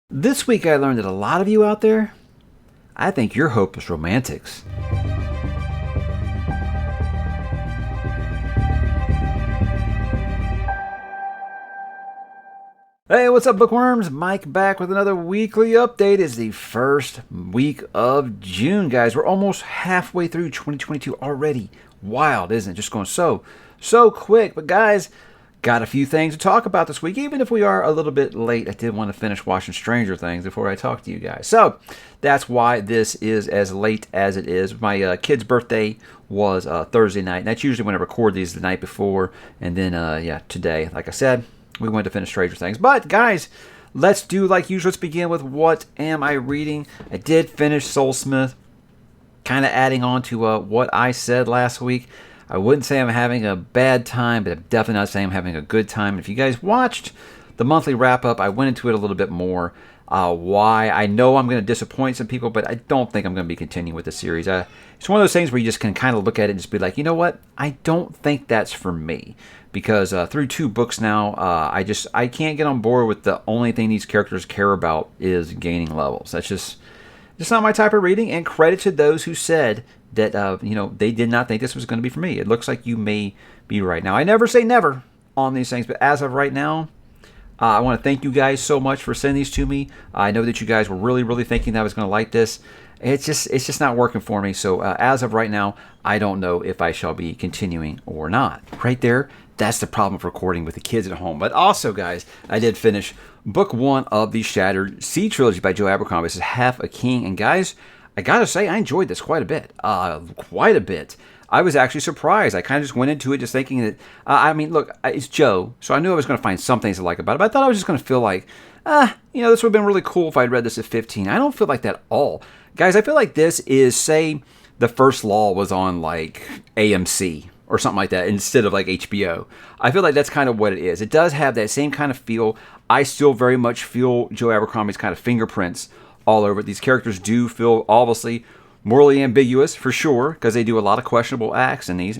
This week I learned that a lot of you out there, I think you're hopeless romantics. Hey, what's up, bookworms? Mike back with another weekly update. It's the first week of June, guys. We're almost halfway through 2022 already. Wild, isn't it? Just going so quick. But guys, got a few things to talk about this week. Even if we are a little bit late, I did want to finish watching Stranger Things before I talk to you guys. So that's why this is as late as it is. My kid's birthday was Thursday night. And that's usually when I record these the night before. And then, today, like I said, we went to finish Stranger Things. But guys, let's do like usual. Let's begin with what am I reading? I did finish Soulsmith. Kind of adding on to what I said last week. I wouldn't say I'm having a bad time, but I'm definitely not saying I'm having a good time. If you guys watched the monthly wrap-up, I went into it a little bit more. Why? I know I'm going to disappoint some people, but I don't think I'm going to be continuing with the series. It's one of those things where you just can kind of look at it and just be like, you know what? I don't think that's for me. Because through 2 books now, I can't get on board with the only thing these characters care about is gaining levels. That's just not my type of reading. And credit to those who said that they did not think this was going to be for me. It looks like you may be right. Now, I never say never on these things, but as of right now, I want to thank you guys so much for sending these to me. I know that you guys were really thinking that I was going to like this. It's just not working for me. So as of right now, I don't know if I shall be continuing or not. Right there, that's the problem of recording with the kids at home. But also, guys, I did finish book 1 of the Shattered Sea trilogy by Joe Abercrombie. This is Half a King. And guys, I gotta say, I enjoyed this quite a bit. I was actually surprised. I kind of just went into it just thinking that, look, it's Joe, so I knew I was going to find some things to like about it, but I thought I was just going to feel like, this would have been really cool if I'd read this at 15. I don't feel like that at all. Guys, I feel like this is, say, the First Law was on, like, AMC or something like that instead of, like, HBO. I feel like that's kind of what it is. It does have that same kind of feel. I still very much feel Joe Abercrombie's kind of fingerprints all over it. These characters do feel, obviously, morally ambiguous, for sure, because they do a lot of questionable acts in these.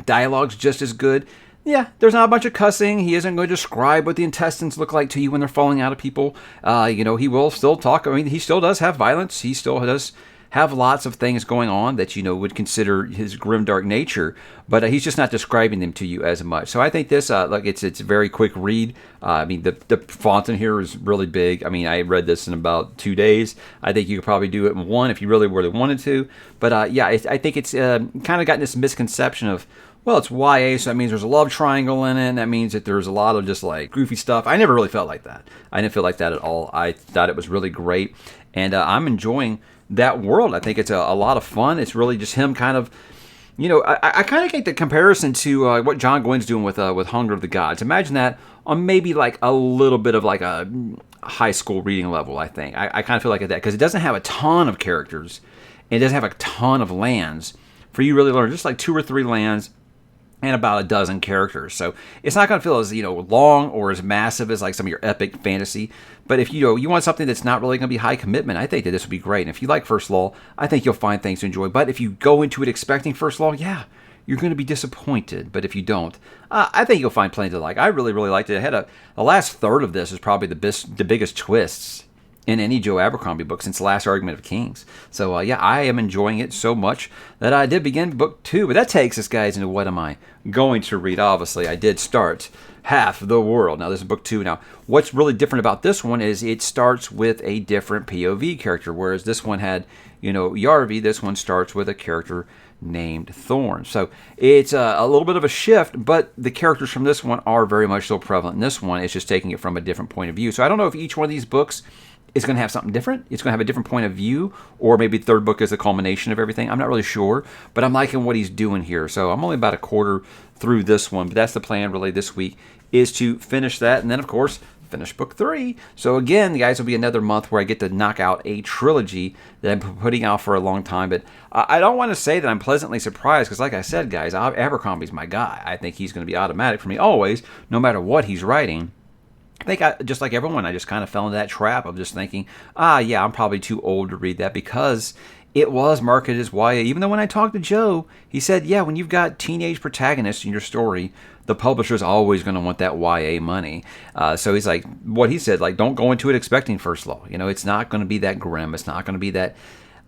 Dialogue's just as good. Yeah, there's not a bunch of cussing. He isn't going to describe what the intestines look like to you when they're falling out of people. He will still talk. I mean, he still does have violence. He still does have lots of things going on that, would consider his grimdark nature, but he's just not describing them to you as much. So I think this, it's a very quick read. The font in here is really big. I read this in about 2 days. I think you could probably do it in 1 if you really wanted to. But I think it's kind of gotten this misconception of, well, it's YA, so that means there's a love triangle in it, and that means that there's a lot of just like goofy stuff. I never really felt like that. I didn't feel like that at all. I thought it was really great, and I'm enjoying that world. I think it's a lot of fun. It's really just him kind of, I kind of get the comparison to what John Gwynn's doing with Hunger of the Gods. Imagine that on maybe like a little bit of like a high school reading level, I think. I kind of feel like that because it doesn't have a ton of characters. And it doesn't have a ton of lands for you to really learn. Just like 2 or 3 lands and about a dozen characters. So it's not going to feel as, long or as massive as like some of your epic fantasy. But if you want something that's not really going to be high commitment, I think that this would be great. And if you like First Law, I think you'll find things to enjoy. But if you go into it expecting First Law, yeah, you're going to be disappointed. But if you don't, I think you'll find plenty to like. I really liked it. I had the last third of this is probably the biggest twists in any Joe Abercrombie book since The Last Argument of Kings. So, I am enjoying it so much that I did begin book 2. But that takes us, guys, into what am I going to read? Obviously, I did start Half the World. Now, this is book 2. Now, what's really different about this one is it starts with a different POV character, whereas this one had, Yarvi. This one starts with a character named Thorn. So it's a little bit of a shift, but the characters from this one are very much so prevalent in this one. It's just taking it from a different point of view. So I don't know if each one of these books is going to have something different. It's going to have a different point of view, or maybe the third book is the culmination of everything. I'm not really sure, but I'm liking what he's doing here. So I'm only about a quarter through this one, but that's the plan really this week, is to finish that, and then, of course, finish book 3. So again, guys, will be another month where I get to knock out a trilogy that I'm putting out for a long time. But I don't want to say that I'm pleasantly surprised, because like I said, guys, Abercrombie's my guy. I think he's going to be automatic for me always, no matter what he's writing. I think just like everyone, I just kind of fell into that trap of just thinking, I'm probably too old to read that, because it was marketed as YA. Even though when I talked to Joe, he said, yeah, when you've got teenage protagonists in your story, the publisher's always going to want that YA money. So he's like, what he said, like, don't go into it expecting First Law. You know, it's not going to be that grim. It's not going to be that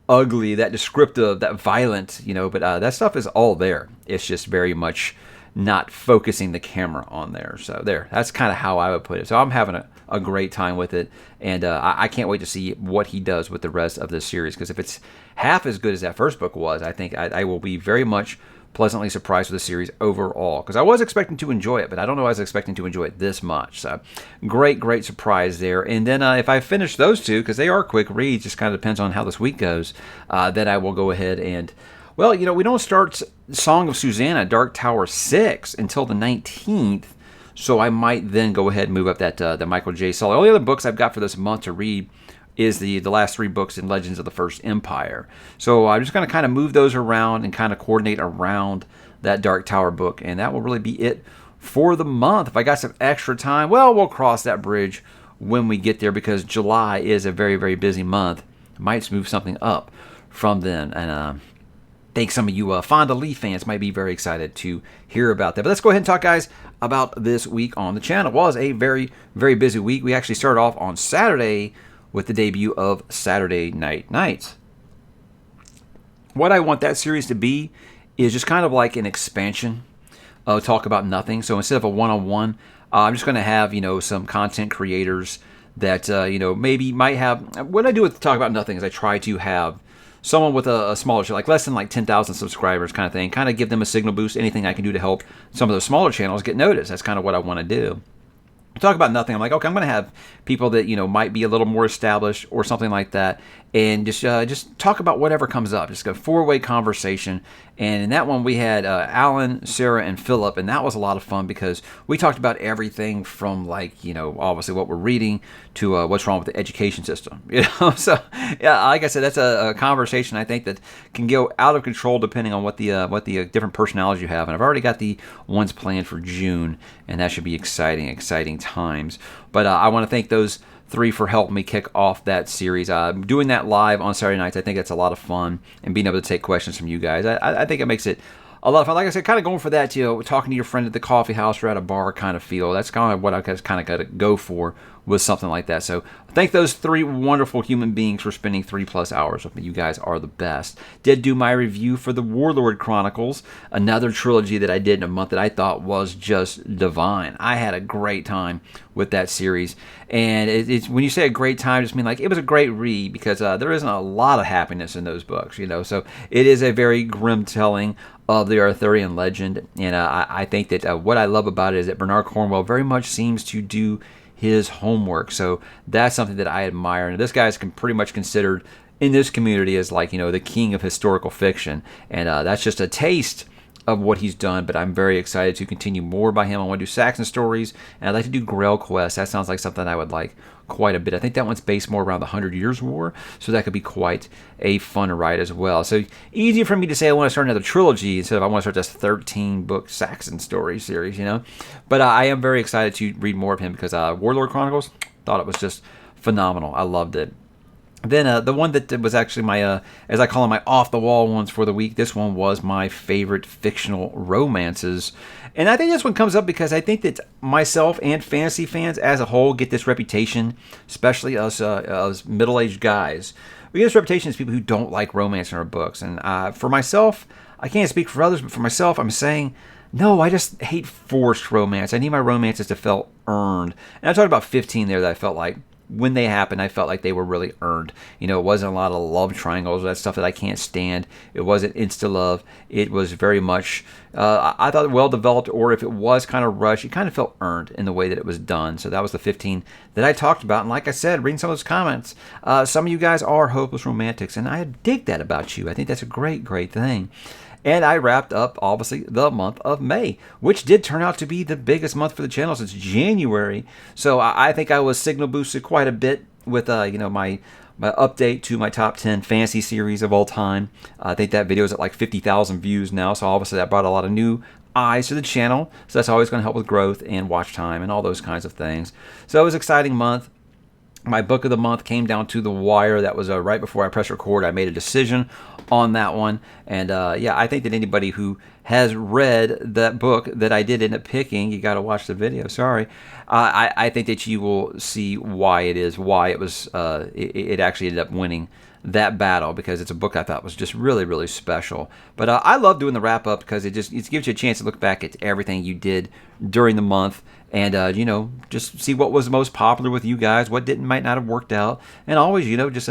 ugly, that descriptive, that violent, you know, but that stuff is all there. It's just very much not focusing the camera on there. So that's kind of how I would put it. So I'm having a great time with it, and I can't wait to see what he does with the rest of this series, because if it's half as good as that first book was, I think I will be very much pleasantly surprised with the series overall, because I was expecting to enjoy it, but I don't know I was expecting to enjoy it this much. So great surprise there. And then if I finish those two, because they are quick reads, just kind of depends on how this week goes, then I will go ahead and, well, you know, we don't start Song of Susanna Dark Tower 6 until the 19th, so I might then go ahead and move up that the Michael J. Sully. All the other books I've got for this month to read is the last 3 books in Legends of the First Empire. So I'm just going to kind of move those around and kind of coordinate around that Dark Tower book, and that will really be it for the month. If I got some extra time, well, we'll cross that bridge when we get there, because July is a very busy month. Might move something up from then, and I think some of you Fonda Lee fans might be very excited to hear about that. But let's go ahead and talk, guys, about this week on the channel. It was a very busy week. We actually started off on Saturday with the debut of Saturday Night Nights. What I want that series to be is just kind of like an expansion of Talk About Nothing. So instead of a one-on-one, I'm just going to have, you know, some content creators that, you know, maybe might have... What I do with Talk About Nothing is I try to have someone with a smaller channel, like less than like 10,000 subscribers kind of thing, kind of give them a signal boost, anything I can do to help some of those smaller channels get noticed. That's kind of what I want to do. Talk About Nothing, I'm like, okay, I'm going to have people that, you know, might be a little more established or something like that, and just talk about whatever comes up. Just a 4-way conversation. And in that one, we had Alan, Sarah, and Philip, and that was a lot of fun because we talked about everything from, like, you know, obviously what we're reading to what's wrong with the education system. You know, so yeah, like I said, that's a conversation I think that can go out of control depending on what the different personalities you have. And I've already got the ones planned for June, and that should be exciting times. But I want to thank those 3 for helping me kick off that series. Doing that live on Saturday nights, I think that's a lot of fun, and being able to take questions from you guys, I think it makes it a lot of fun. Like I said, kind of going for that, you know, talking to your friend at the coffee house or at a bar kind of feel. That's kind of what I kind of got to go for with something like that. So thank those 3 wonderful human beings for spending 3+ hours with me. You guys are the best. Did do my review for the Warlord Chronicles, another trilogy that I did in a month that I thought was just divine. I had a great time with that series, and it's when you say a great time, just mean like it was a great read, because there isn't a lot of happiness in those books, you know. So it is a very grim telling of the Arthurian legend, and I think that what I love about it is that Bernard Cornwell very much seems to do his homework. So that's something that I admire, and this guy is pretty much considered in this community as, like, you know, the king of historical fiction, and that's just a taste of what he's done. But I'm very excited to continue more by him. I want to do Saxon stories, and I'd like to do Grail Quest. That sounds like something I would like quite a bit. I think that one's based more around the 100 Years' War, so that could be quite a fun ride as well. So easier for me to say I want to start another trilogy instead of I want to start this 13-book Saxon story series, you know. But I am very excited to read more of him, because Warlord Chronicles, thought it was just phenomenal. I loved it. Then the one that was actually my, as I call them, my off-the-wall ones for the week, this one was my favorite fictional romances. And I think this one comes up because I think that myself and fantasy fans as a whole get this reputation, especially us middle-aged guys. We get this reputation as people who don't like romance in our books. And for myself, I can't speak for others, but for myself, I'm saying, no, I just hate forced romance. I need my romances to feel earned. And I talked about 15 there that I felt like, when they happened, I felt like they were really earned. You know, it wasn't a lot of love triangles, that stuff that I can't stand. It wasn't insta-love. It was very much, I thought, well-developed, or if it was kind of rushed, it kind of felt earned in the way that it was done. So that was the 15 that I talked about. And like I said, reading some of those comments, some of you guys are hopeless romantics, and I dig that about you. I think that's a great thing. And I wrapped up, obviously, the month of May, which did turn out to be the biggest month for the channel since January. So I think I was signal boosted quite a bit with, you know, my update to my top 10 fantasy series of all time. I think that video is at like 50,000 views now. So obviously that brought a lot of new eyes to the channel. So that's always going to help with growth and watch time and all those kinds of things. So it was an exciting month. My book of the month came down to the wire. That was right before I pressed record. I made a decision on that one. And yeah, I think that anybody who has read that book that I did end up picking, you got to watch the video. Sorry. I think that you will see why it was, it actually ended up winning that battle, because it's a book I thought was just really, really special. But I love doing the wrap up because it gives you a chance to look back at everything you did during the month, and just see what was most popular with you guys, what might not have worked out, and always just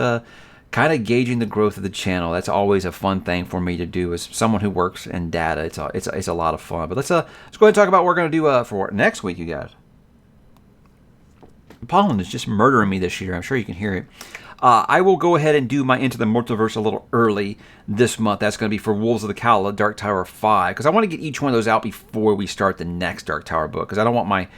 kind of gauging the growth of the channel. That's always a fun thing for me to do as someone who works in data. It's a lot of fun. But let's go ahead and talk about what we're going to do for next week, you guys. Pollen is just murdering me this year. I'm sure you can hear it. I will go ahead and do my Into the Multiverse a little early this month. That's going to be for Wolves of the Kala, Dark Tower 5, because I want to get each one of those out before we start the next Dark Tower book, because I don't want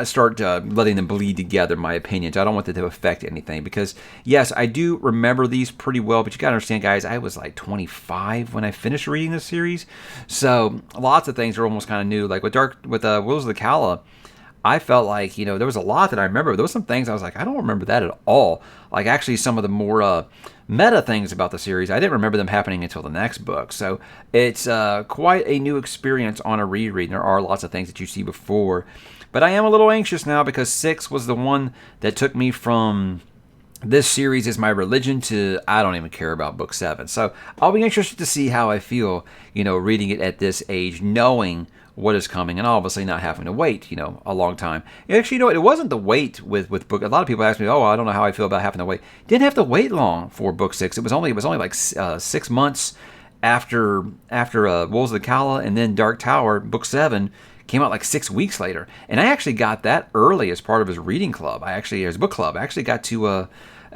to start letting them bleed together, my opinions. I don't want that to affect anything, because yes, I do remember these pretty well, but you got to understand, guys, I was like 25 when I finished reading this series, so lots of things are almost kind of new. Like with Wolves of the Kala, I felt like, there was a lot that I remember. There was some things I was like, I don't remember that at all. Like actually some of the more meta things about the series, I didn't remember them happening until the next book. So it's quite a new experience on a reread. There are lots of things that you see before. But I am a little anxious now because 6 was the one that took me from this series is my religion to I don't even care about book 7. So I'll be interested to see how I feel, reading it at this age, knowing what is coming, and obviously not having to wait, a long time. Actually, it wasn't the wait with book. A lot of people ask me, I don't know how I feel about having to wait. Didn't have to wait long for book 6. It was only like 6 months after Wolves of the Kala, and then Dark Tower, book 7, came out like 6 weeks later. And I actually got that early as part of his reading club. His book club. I actually got to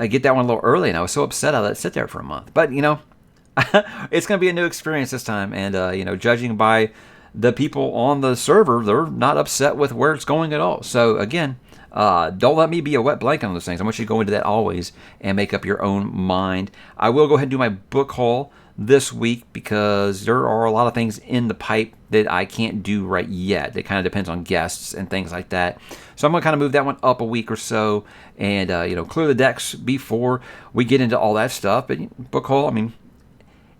get that one a little early, and I was so upset I let it sit there for a month. But, it's going to be a new experience this time, and, judging by the people on the server, they're not upset with where it's going at all. So again, don't let me be a wet blanket on those things. I want you to go into that always and make up your own mind. I will go ahead and do my book haul this week because there are a lot of things in the pipe that I can't do right yet. It kind of depends on guests and things like that. So I'm going to kind of move that one up a week or so and, clear the decks before we get into all that stuff. But book haul,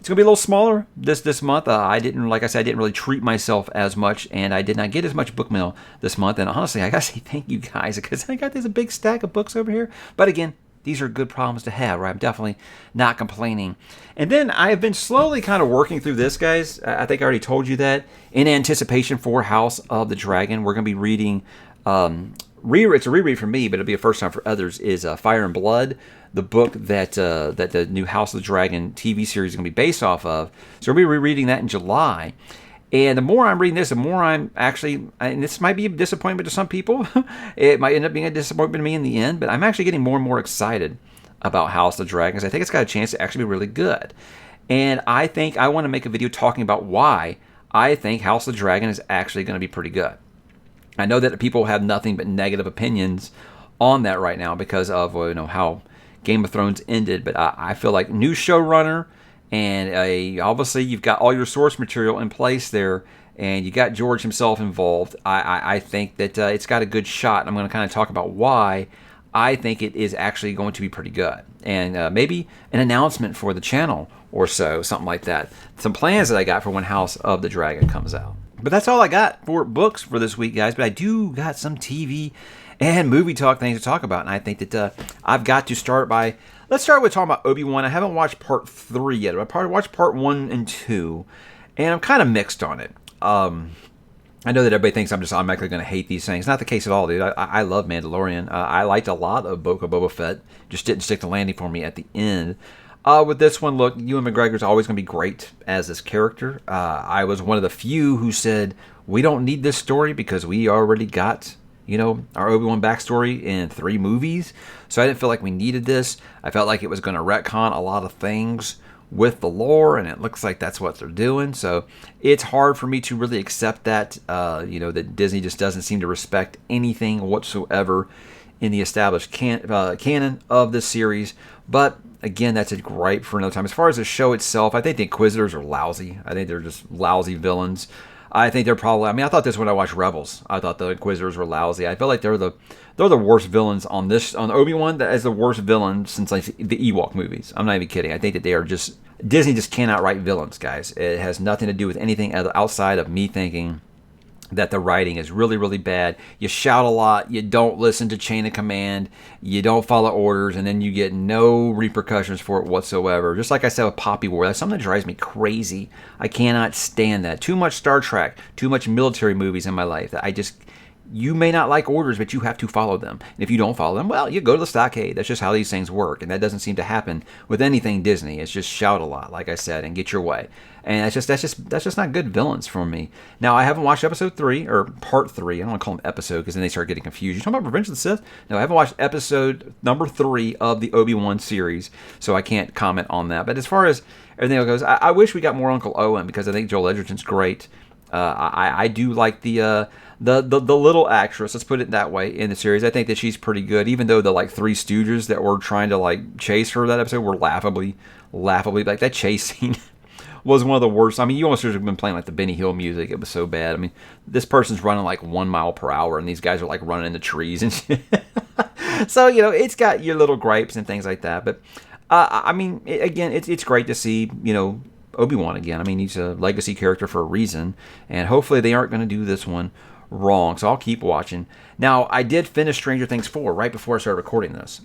it's going to be a little smaller this month. I didn't really treat myself as much, and I did not get as much book mail this month. And honestly, I got to say thank you guys, because I got this big stack of books over here. But again, these are good problems to have, right? I'm definitely not complaining. And then I have been slowly kind of working through this, guys. I think I already told you that. In anticipation for House of the Dragon, we're going to be reading... it's a reread for me, but it'll be a first time for others, is Fire and Blood, the book that the new House of the Dragon TV series is going to be based off of. So we'll be rereading that in July. And the more I'm reading this, the more I'm actually, and this might be a disappointment to some people, it might end up being a disappointment to me in the end, but I'm actually getting more and more excited about House of the Dragons. I think it's got a chance to actually be really good. And I think I want to make a video talking about why I think House of the Dragon is actually going to be pretty good. I know that people have nothing but negative opinions on that right now because of how Game of Thrones ended, but I feel like new showrunner, and obviously you've got all your source material in place there, and you got George himself involved. I think that it's got a good shot, and I'm going to kind of talk about why I think it is actually going to be pretty good, and maybe an announcement for the channel or so, something like that. Some plans that I got for when House of the Dragon comes out. But that's all I got for books for this week, guys. But I do got some TV and movie talk things to talk about. And I think that I've got to start by... Let's start with talking about Obi-Wan. I haven't watched part 3 yet. I probably watched part 1 and 2. And I'm kind of mixed on it. I know that everybody thinks I'm just automatically going to hate these things. Not the case at all, dude. I love Mandalorian. I liked a lot of Boba Fett. Just didn't stick the landing for me at the end. With this one, look, Ewan McGregor's always going to be great as this character. I was one of the few who said, we don't need this story because we already got, our Obi-Wan backstory in 3 movies. So I didn't feel like we needed this. I felt like it was going to retcon a lot of things with the lore, and it looks like that's what they're doing. So it's hard for me to really accept that, that Disney just doesn't seem to respect anything whatsoever in the established canon of this series. But again, that's a gripe for another time. As far as the show itself, I think the Inquisitors are lousy. I think they're just lousy villains. I think they're probably. I mean, I thought this when I watched Rebels. I thought the Inquisitors were lousy. I feel like they're the worst villains on Obi-Wan. That is the worst villain since like the Ewok movies. I'm not even kidding. I think that they are just Disney just cannot write villains, guys. It has nothing to do with anything outside of me thinking that the writing is really, really bad. You shout a lot, you don't listen to chain of command, you don't follow orders, and then you get no repercussions for it whatsoever. Just like I said with Poppy War, that's something that drives me crazy. I cannot stand that. Too much Star Trek, too much military movies in my life. You may not like orders, but you have to follow them. And if you don't follow them, well, you go to the stockade. That's just how these things work. And that doesn't seem to happen with anything Disney. It's just shout a lot, like I said, and get your way. And that's just not good villains for me. Now, I haven't watched episode 3, or part 3. I don't want to call them episode because then they start getting confused. You talking about Revenge of the Sith? No, I haven't watched episode number 3 of the Obi-Wan series, so I can't comment on that. But as far as everything else goes, I wish we got more Uncle Owen because I think Joel Edgerton's great. I do like the little actress, let's put it that way, in the series. I think that she's pretty good, even though the like Three Stooges that were trying to like chase her that episode were laughably like that chase scene was one of the worst. I mean, you almost should have been playing like the Benny Hill music. It was so bad. I mean, this person's running like 1 mile per hour, and these guys are like running in the trees and shit. So it's got your little gripes and things like that. But I mean, again, it's great to see Obi-Wan again. I mean, he's a legacy character for a reason, and hopefully they aren't going to do this one wrong. So I'll keep watching. Now, I did finish Stranger Things 4 right before I started recording this.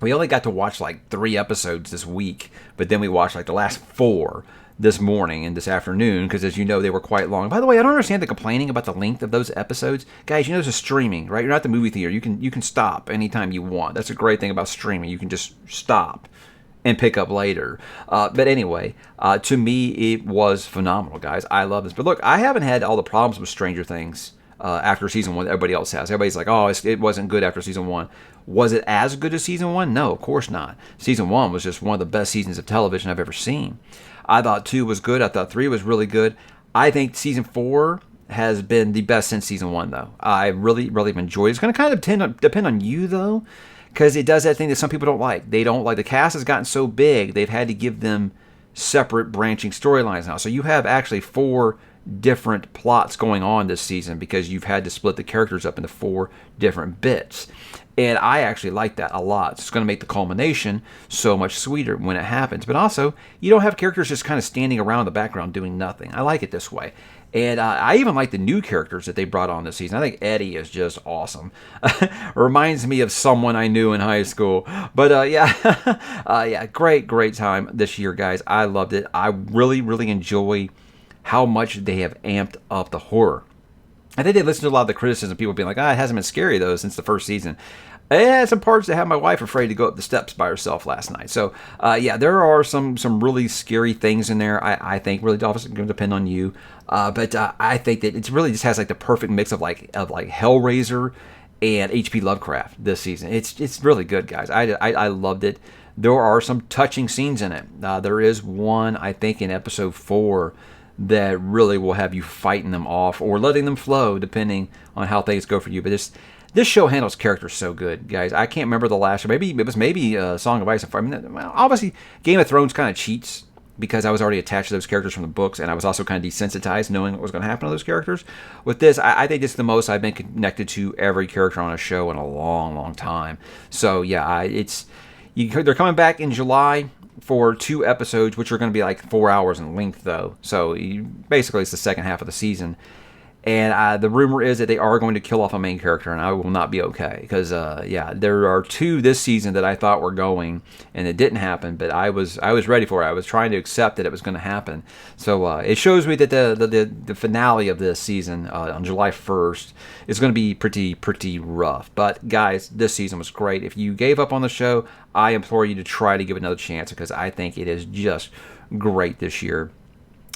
We only got to watch like 3 episodes this week, but then we watched like the last 4 this morning and this afternoon because, as you know, they were quite long. By the way, I don't understand the complaining about the length of those episodes. Guys, this is streaming, right? You're not at the movie theater. You can stop anytime you want. That's a great thing about streaming. You can just stop and pick up later. But anyway, to me, it was phenomenal, guys. I love this. But look, I haven't had all the problems with Stranger Things after season 1 that everybody else has. Everybody's like, oh, it wasn't good after season 1. Was it as good as season 1? No, of course not. Season 1 was just one of the best seasons of television I've ever seen. I thought 2 was good. I thought 3 was really good. I think season 4 has been the best since season 1, though. I really, really enjoyed it. It's going to kind of depend on you, though, because it does that thing that some people don't like. They don't like the cast has gotten so big, they've had to give them separate branching storylines now. So you have actually 4 different plots going on this season because you've had to split the characters up into 4 different bits. And I actually like that a lot. It's going to make the culmination so much sweeter when it happens. But also, you don't have characters just kind of standing around in the background doing nothing. I like it this way. And I even like the new characters that they brought on this season. I think Eddie is just awesome. Reminds me of someone I knew in high school. But yeah, great time this year, guys. I loved it. I really, really enjoy how much they have amped up the horror. I think they listened to a lot of the criticism, people being like, it hasn't been scary, though, since the first season. It had some parts that had my wife afraid to go up the steps by herself last night. So, yeah, there are some really scary things in there. I think really obviously going to depend on you. But I think that it really just has like the perfect mix of like Hellraiser and H.P. Lovecraft this season. It's really good, guys. I loved it. There are some touching scenes in it. There is one, I think, in episode 4 that really will have you fighting them off or letting them flow, depending on how things go for you. But this show handles characters so good, guys. I can't remember the last show. Maybe it was Song of Ice and Fire. I mean, well, obviously, Game of Thrones kind of cheats because I was already attached to those characters from the books, and I was also kind of desensitized knowing what was going to happen to those characters. With this, I think it's the most I've been connected to every character on a show in a long, long time. So, yeah, they're coming back in July for 2 episodes, which are going to be like 4 hours in length, though. So basically, it's the second half of the season. And the rumor is that they are going to kill off a main character, and I will not be okay. Because, yeah, there are 2 this season that I thought were going, and it didn't happen. But I was ready for it. I was trying to accept that it was going to happen. So it shows me that the finale of this season on July 1st is going to be pretty rough. But, guys, this season was great. If you gave up on the show, I implore you to try to give it another chance because I think it is just great this year.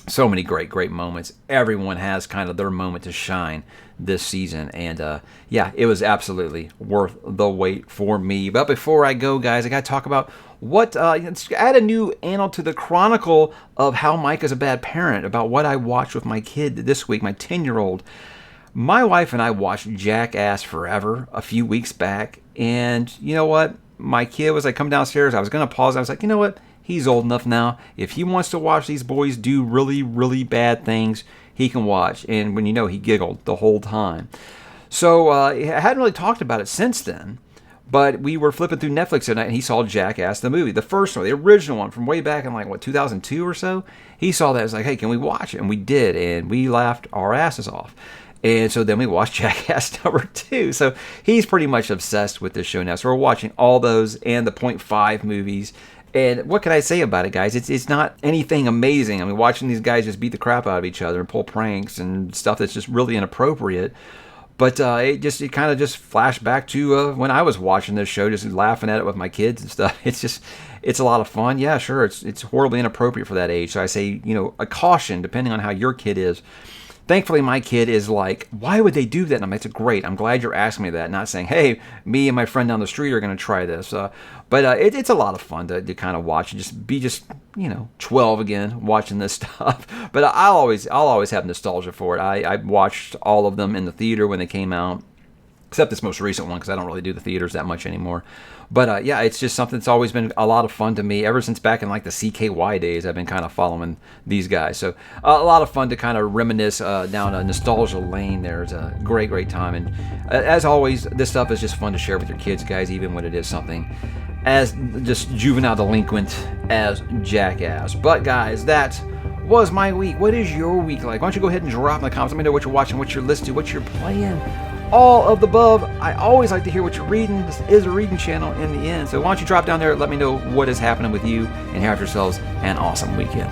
So many great moments. Everyone has kind of their moment to shine this season. And, yeah, it was absolutely worth the wait for me. But before I go, guys, I got to talk about let's add a new annal to the chronicle of how Mike is a bad parent, about what I watched with my kid this week, my 10-year-old. My wife and I watched Jackass Forever a few weeks back. And you know what? My kid was like, come downstairs. I was going to pause. I was like, you know what? He's old enough now. If he wants to watch these boys do really, really bad things, he can watch. And when he giggled the whole time. So I hadn't really talked about it since then. But we were flipping through Netflix tonight, and he saw Jackass, the movie. The first one, the original one from way back in 2002 or so. He saw that. It was like, hey, can we watch it? And we did, and we laughed our asses off. And so then we watched Jackass #2. So he's pretty much obsessed with this show now. So we're watching all those and the .5 movies. And what can I say about it, guys? It's not anything amazing. I mean, watching these guys just beat the crap out of each other and pull pranks and stuff that's just really inappropriate. But it kind of just flashed back to when I was watching this show, just laughing at it with my kids and stuff. It's a lot of fun. Yeah, sure, it's horribly inappropriate for that age. So I say, a caution, depending on how your kid is. Thankfully, my kid is like, why would they do that? And I'm like, it's great. I'm glad you're asking me that, not saying, hey, me and my friend down the street are going to try this. But it's a lot of fun to kind of watch and just be 12 again watching this stuff. But I'll always have nostalgia for it. I watched all of them in the theater when they came out, except this most recent one because I don't really do the theaters that much anymore. But yeah, it's just something that's always been a lot of fun to me. Ever since back in the CKY days, I've been kind of following these guys. So a lot of fun to kind of reminisce down a nostalgia lane there. It's a great time. And as always, this stuff is just fun to share with your kids, guys, even when it is something as just juvenile delinquent as Jackass. But guys, that was my week. What is your week like? Why don't you go ahead and drop in the comments. Let me know what you're watching, what you're listening to, what you're playing. All of the above. I always like to hear what you're reading. This is a reading channel in the end. So why don't you drop down there and let me know what is happening with you and have yourselves an awesome weekend.